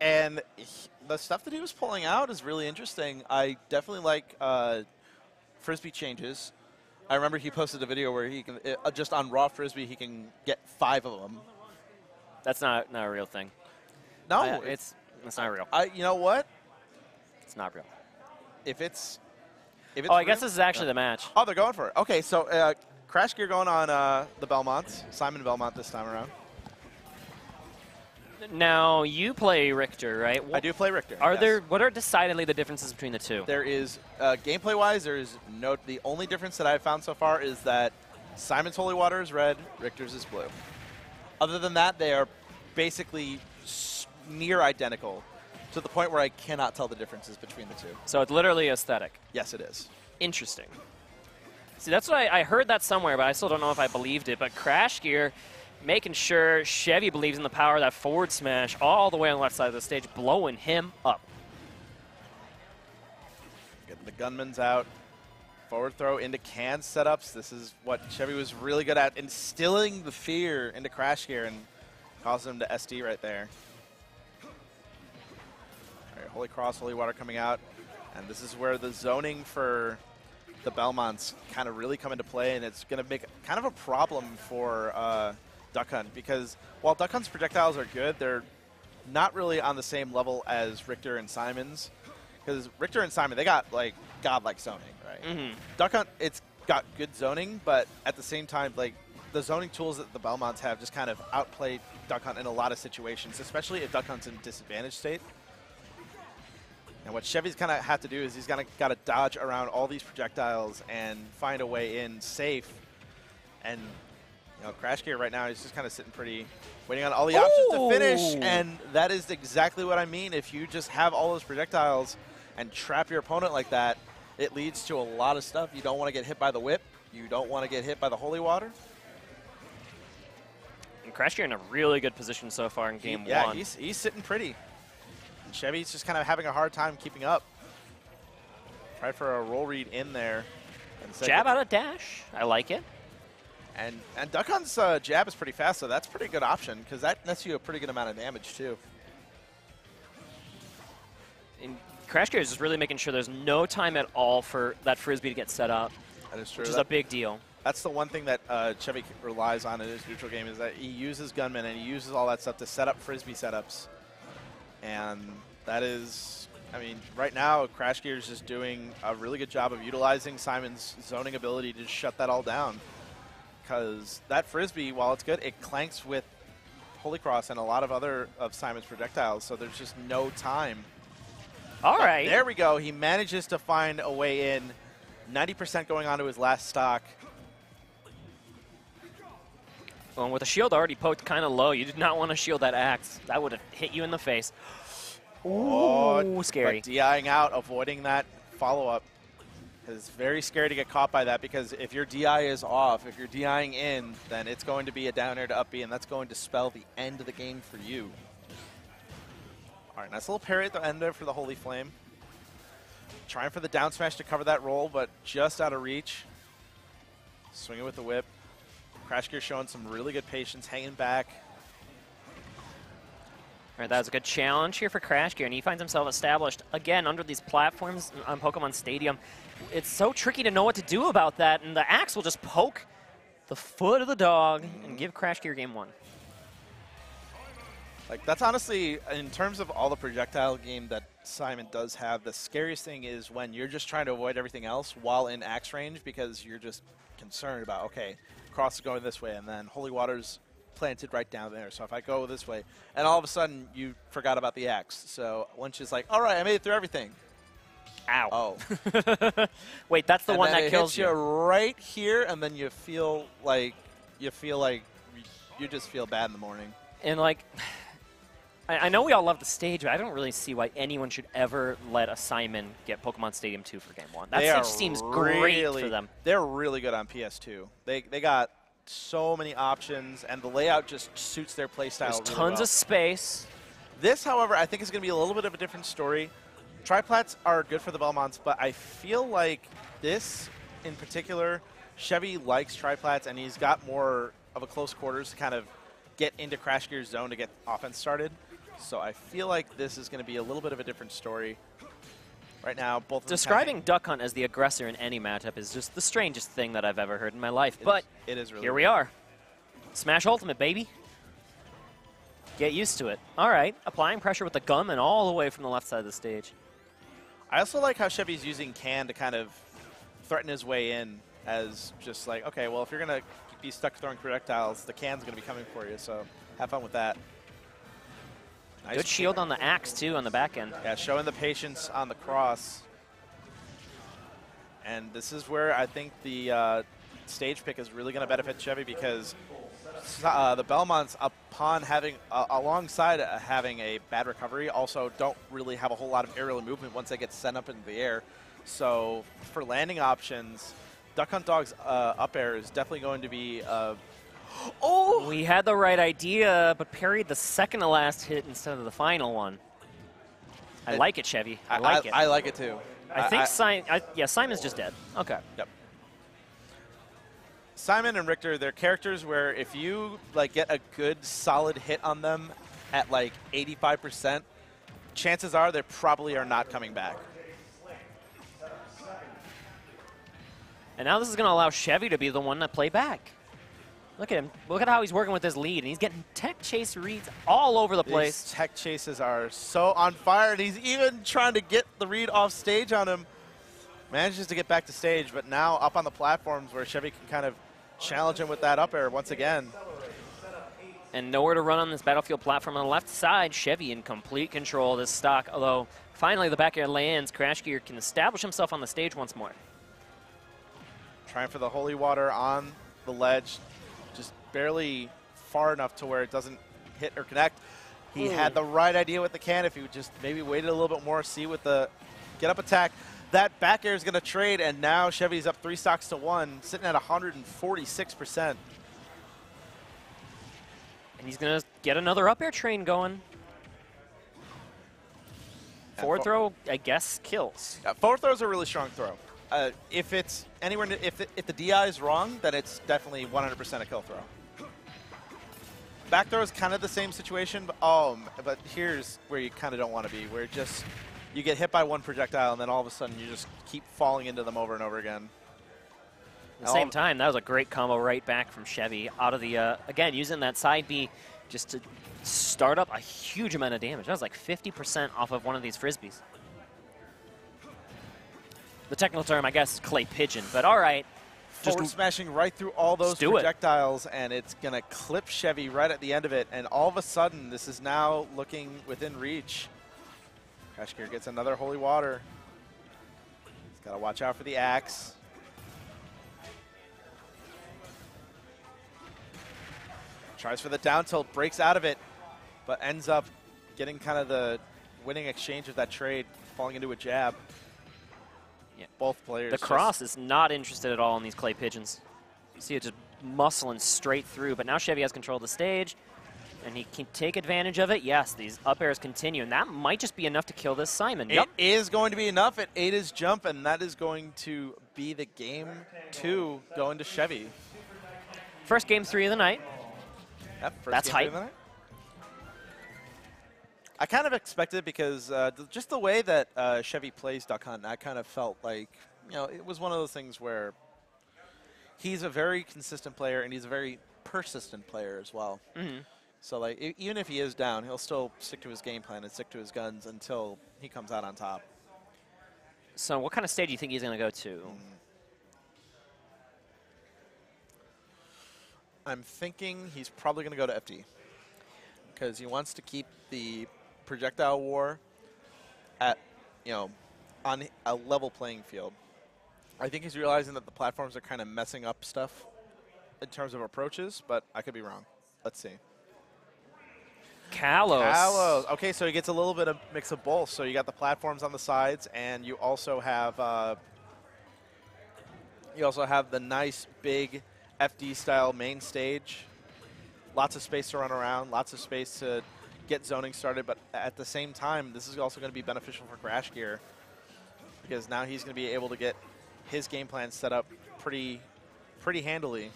And the stuff that he was pulling out is really interesting. I definitely like Frisbee changes. I remember he posted a video where he can, just on raw Frisbee, he can get 5 of them. That's not a real thing. No. It's not real. You know what? It's not real. If it's oh, I guess this is actually the match. Oh, they're going for it. Okay, so CrashGear going on the Belmonts. Simon Belmont this time around. Now, you play Richter, right? I do play Richter. What are decidedly the differences between the two? There is, gameplay-wise, there is the only difference that I've found so far is that Simon's Holy Water is red, Richter's is blue. Other than that, they are basically near identical to the point where I cannot tell the differences between the two. So it's literally aesthetic. Yes, it is. Interesting. See, that's what I heard that somewhere, but I still don't know if I believed it. But CrashGear, making sure Chevy believes in the power of that forward smash all the way on the left side of the stage, blowing him up. Getting the gunman's out. Forward throw into can setups. This is what Chevy was really good at, instilling the fear into CrashGear and causing him to SD right there. All right, Holy Cross, Holy Water coming out. And this is where the zoning for the Belmonts kind of really come into play, and it's going to make kind of a problem for Duck Hunt, because while Duck Hunt's projectiles are good, they're not really on the same level as Richter and Simon's, because Richter and Simon, they got like godlike zoning, right? Mm-hmm. Duck Hunt, it's got good zoning, but at the same time, like the zoning tools that the Belmonts have just kind of outplay Duck Hunt in a lot of situations, especially if Duck Hunt's in disadvantaged state. And what Chevy's kind of had to do is he's got to dodge around all these projectiles and find a way in safe. And you know, CrashGear right now is just kind of sitting pretty, waiting on all the options to finish. And that is exactly what I mean. If you just have all those projectiles and trap your opponent like that, it leads to a lot of stuff. You don't want to get hit by the whip. You don't want to get hit by the Holy Water. And CrashGear in a really good position so far in game one. Yeah, he's sitting pretty. And Chevy's just kind of having a hard time keeping up. Try for a roll read in there. Jab out of dash. I like it. And Duck Hunt's jab is pretty fast, so that's a pretty good option, because that nets you a pretty good amount of damage, too. And CrashGear is just really making sure there's no time at all for that Frisbee to get set up. That is true. Which is a big deal. That's the one thing that Chevy relies on in his neutral game, is that he uses gunmen and he uses all that stuff to set up Frisbee setups. And that is, I mean, right now, CrashGear is just doing a really good job of utilizing Simon's zoning ability to shut that all down. Because that Frisbee, while it's good, it clanks with Holy Cross and a lot of other of Simon's projectiles, so there's just no time. All right. There we go. He manages to find a way in. 90% going on to his last stock. Well, with the shield already poked kind of low, you did not want to shield that axe. That would have hit you in the face. Ooh, scary. But DIing out, avoiding that follow-up is very scary to get caught by that, because if your DI is off, if you're DIing in, then it's going to be a down air to up B, and that's going to spell the end of the game for you. All right, nice little parry at the end there for the Holy Flame. Trying for the down smash to cover that roll, but just out of reach. Swinging with the whip. CrashGear showing some really good patience, hanging back. All right, that was a good challenge here for CrashGear, and he finds himself established again under these platforms on Pokemon Stadium. It's so tricky to know what to do about that, and the axe will just poke the foot of the dog and give CrashGear game one. Like, that's honestly, in terms of all the projectile game that Simon does have, the scariest thing is when you're just trying to avoid everything else while in axe range, because you're just concerned about, okay, Cross is going this way, and then Holy Water's planted right down there. So if I go this way, and all of a sudden you forgot about the axe. So once it's like, all right, I made it through everything. Ow. Oh. Wait, that's the one that kills you. Right here, and then you feel like you just feel bad in the morning. And like, I know we all love the stage, but I don't really see why anyone should ever let a Simon get Pokemon Stadium 2 for game one. That stage seems great for them. They're really good on PS2. They got so many options, and the layout just suits their playstyle really well. There's tons of space. This, however, I think is going to be a little bit of a different story. Triplats are good for the Belmonts, but I feel like this, in particular, Chevy likes triplats, and he's got more of a close quarters to kind of get into CrashGear's zone to get offense started. So I feel like this is going to be a little bit of a different story. Right now, both of them Describing Duck Hunt as the aggressor in any matchup is just the strangest thing that I've ever heard in my life. But it is really here we weird. are. Smash Ultimate, baby. Get used to it. All right, applying pressure with the gun and all the way from the left side of the stage. I also like how Chevy's using Can to kind of threaten his way in as just like, okay, well, if you're going to be stuck throwing projectiles, the Can's going to be coming for you, so have fun with that. Nice Good shield on the axe, too, on the back end. Yeah, showing the patience on the cross. And this is where I think the stage pick is really going to benefit Chevy because the Belmonts, upon having, alongside having a bad recovery, also don't really have a whole lot of aerial movement once they get sent up into the air. So for landing options, Duck Hunt Dog's up air is definitely going to be oh! We had the right idea, but parried the second to last hit instead of the final one. I like it, Chevy. I like it. I like it too. I think Simon's just dead. Okay. Yep. Simon and Richter, they're characters where if you like get a good solid hit on them at like 85%, chances are they probably are not coming back. And now this is going to allow Chevy to be the one to play back. Look at him. Look at how he's working with his lead. And he's getting tech chase reads all over the place. These tech chases are so on fire, and he's even trying to get the read off stage on him. Manages to get back to stage, but now up on the platforms where Chevy can kind of challenge him with that up air once again. And nowhere to run on this battlefield platform on the left side. Chevy in complete control of this stock, although finally the back air lands. CrashGear can establish himself on the stage once more. Trying for the holy water on the ledge, just barely far enough to where it doesn't hit or connect. He had the right idea with the can. If he would just maybe waited a little bit more, see with the get up attack. That back air is going to trade, and now Chevy's up 3 stocks to 1, sitting at 146%. And he's going to get another up air train going. Forward throw, I guess, kills. Yeah, forward throw is a really strong throw. If it's anywhere, if the DI is wrong, then it's definitely 100% a kill throw. Back throw is kind of the same situation, but here's where you kind of don't want to be, where just you get hit by one projectile and then all of a sudden you just keep falling into them over and over again. At the same time, that was a great combo right back from Chevy out of the, again, using that side B just to start up a huge amount of damage. That was like 50% off of one of these Frisbees. The technical term, I guess, clay pigeon, but all right. Forward smashing right through all those projectiles, and it's going to clip Chevy right at the end of it, and all of a sudden, this is now looking within reach. CrashGear gets another holy water. He's got to watch out for the axe. Tries for the down tilt, breaks out of it, but ends up getting kind of the winning exchange of that trade, falling into a jab. Yeah. Both players. The cross is not interested at all in these clay pigeons. You see it just muscling straight through, but now Chevy has control of the stage, and he can take advantage of it. Yes, these up airs continue, and that might just be enough to kill this Simon. It is going to be enough. It ate his jump, and that is going to be the game 2 going to Chevy. First game 3 of the night. Yep, that's hype. I kind of expected because just the way that Chevy plays Duck Hunt, I kind of felt like, you know, it was one of those things where he's a very consistent player and he's a very persistent player as well. Mm-hmm. So, like, even if he is down, he'll still stick to his game plan and stick to his guns until he comes out on top. So what kind of stage do you think he's going to go to? I'm thinking he's probably going to go to FD because he wants to keep the projectile war at, you know, on a level playing field. I think he's realizing that the platforms are kind of messing up stuff in terms of approaches, but I could be wrong. Let's see. Kalos. Okay, so he gets a little bit of mix of both. So you got the platforms on the sides, and you also have the nice big FD style main stage. Lots of space to run around, lots of space to get zoning started, but at the same time, this is also going to be beneficial for CrashGear because now he's going to be able to get his game plan set up pretty handily.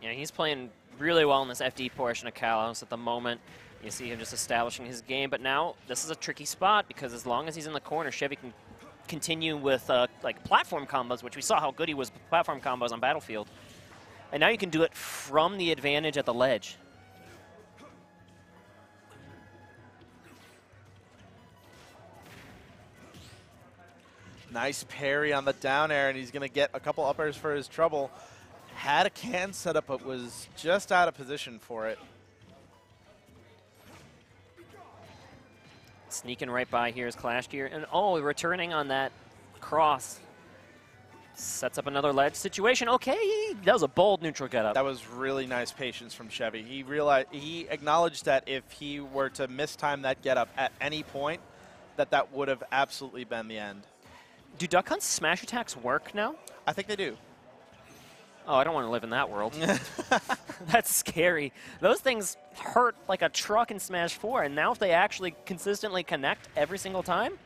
Yeah, he's playing really well in this FD portion of Kalos at the moment. You see him just establishing his game, but now this is a tricky spot because as long as he's in the corner, Shevy can continue with like platform combos, which we saw how good he was with platform combos on Battlefield. And now you can do it from the advantage at the ledge. Nice parry on the down air, and he's going to get a couple up airs for his trouble. Had a can set up, but was just out of position for it. Sneaking right by here is CrashGear, and oh, returning on that cross. Sets up another ledge situation. Okay, that was a bold neutral getup. That was really nice patience from Shevy. He acknowledged that if he were to mistime that getup at any point, that would have absolutely been the end. Do Duck Hunt's smash attacks work now? I think they do. Oh, I don't want to live in that world. That's scary. Those things hurt like a truck in Smash 4, and now if they actually consistently connect every single time?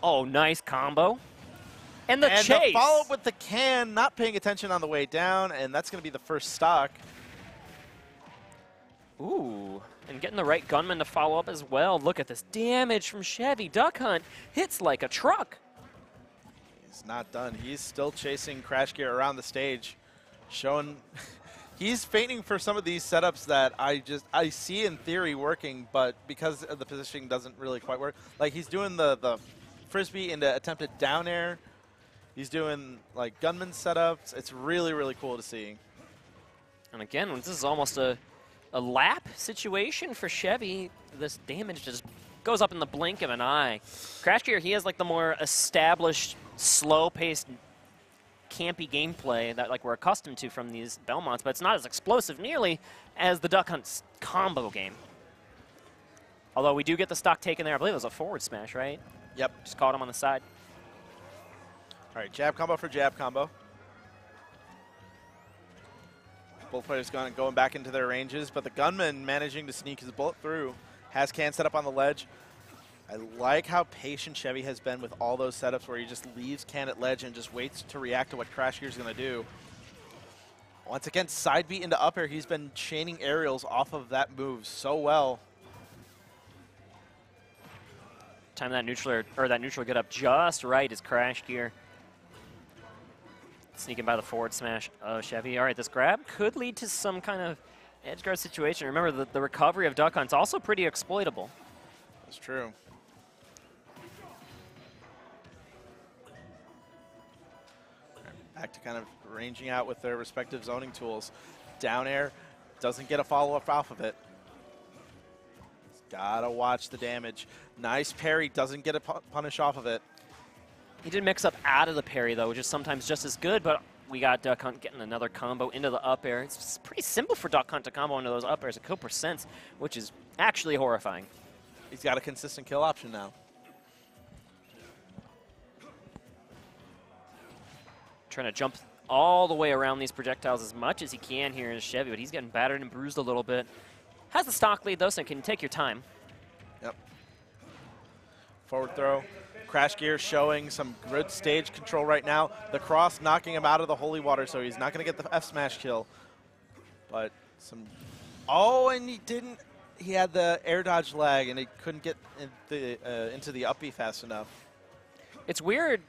Oh, nice combo. And the chase! And the follow-up with the can, not paying attention on the way down, and that's going to be the first stock. Ooh, and getting the right gunman to follow up as well. Look at this damage from Shevy. Duck Hunt hits like a truck. He's not done. He's still chasing CrashGear around the stage, showing he's feigning for some of these setups that I see in theory working, but because of the positioning doesn't really quite work. Like he's doing the frisbee into attempted down air. He's doing like gunman setups. It's really, really cool to see. And again, this is almost a lap situation for Shevy. This damage just goes up in the blink of an eye. CrashGear, he has like the more established, slow-paced, campy gameplay that like we're accustomed to from these Belmonts, but it's not as explosive nearly as the Duck Hunt's combo game. Although we do get the stock taken there. I believe it was a forward smash, right? Yep. Just caught him on the side. All right, jab combo for jab combo. Both players going back into their ranges, but the gunman managing to sneak his bullet through. Has can set up on the ledge. I like how patient Shevy has been with all those setups where he just leaves can at ledge and just waits to react to what CrashGear is going to do. Once again, side beat into up air. He's been chaining aerials off of that move so well. Time that neutral get up just right is CrashGear. Sneaking by the forward smash of Shevy. All right, this grab could lead to some kind of edge guard situation. Remember, the recovery of Duck Hunt's also pretty exploitable. That's true. Back to kind of ranging out with their respective zoning tools. Down air, doesn't get a follow-up off of it. Gotta watch the damage. Nice parry, doesn't get a punish off of it. He did mix up out of the parry, though, which is sometimes just as good, but we got Duck Hunt getting another combo into the up air. It's pretty simple for Duck Hunt to combo into those up airs at kill percents, which is actually horrifying. He's got a consistent kill option now. Trying to jump all the way around these projectiles as much as he can here is Shevy, but he's getting battered and bruised a little bit. Has the stock lead, though, so can take your time. Yep. Forward throw. CrashGear showing some good stage control right now. The cross knocking him out of the holy water, so he's not going to get the F smash kill. But some... Oh, and he didn't... He had the air dodge lag, and he couldn't get into the up B fast enough. It's weird.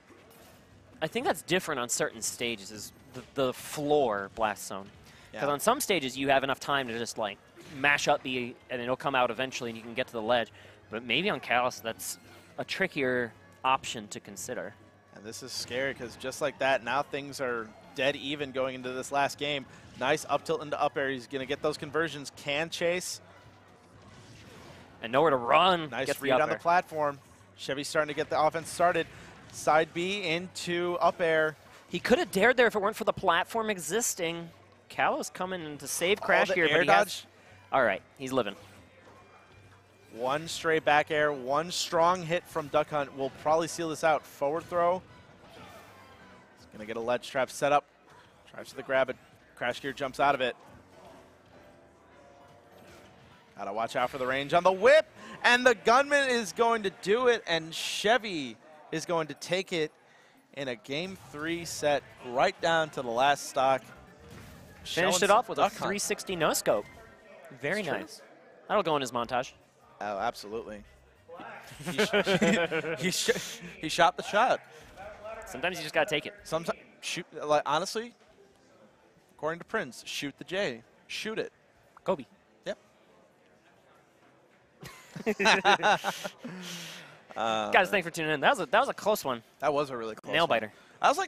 I think that's different on certain stages, is the floor blast zone. Because on some stages, you have enough time to just, like, mash up B, and it'll come out eventually, and you can get to the ledge. But maybe on Callus, that's a trickier option to consider. And this is scary because just like that, now things are dead even going into this last game. Nice up tilt into up air. He's going to get those conversions. Can chase. And nowhere to run. Nice read on the platform. Chevy's starting to get the offense started. Side B into up air. He could have dared there if it weren't for the platform existing. Callus coming in to save CrashGear, but he has... All right, he's living. One straight back air, one strong hit from Duck Hunt will probably seal this out. Forward throw. He's going to get a ledge trap set up. Tries to the grab it. CrashGear jumps out of it. Got to watch out for the range on the whip. And the gunman is going to do it. And Shevy is going to take it in a Game 3 set right down to the last stock. Finished it off with a 360 no-scope. Very nice. That'll go in his montage. Oh, absolutely. He shot the shot. Sometimes you just gotta take it. Sometimes shoot. Like honestly, according to Prince, shoot the J. Shoot it. Kobe. Yep. Guys, thanks for tuning in. That was a close one. That was a really close Nail one. biter. That was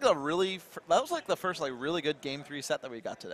like the first like really good Game 3 set that we got today.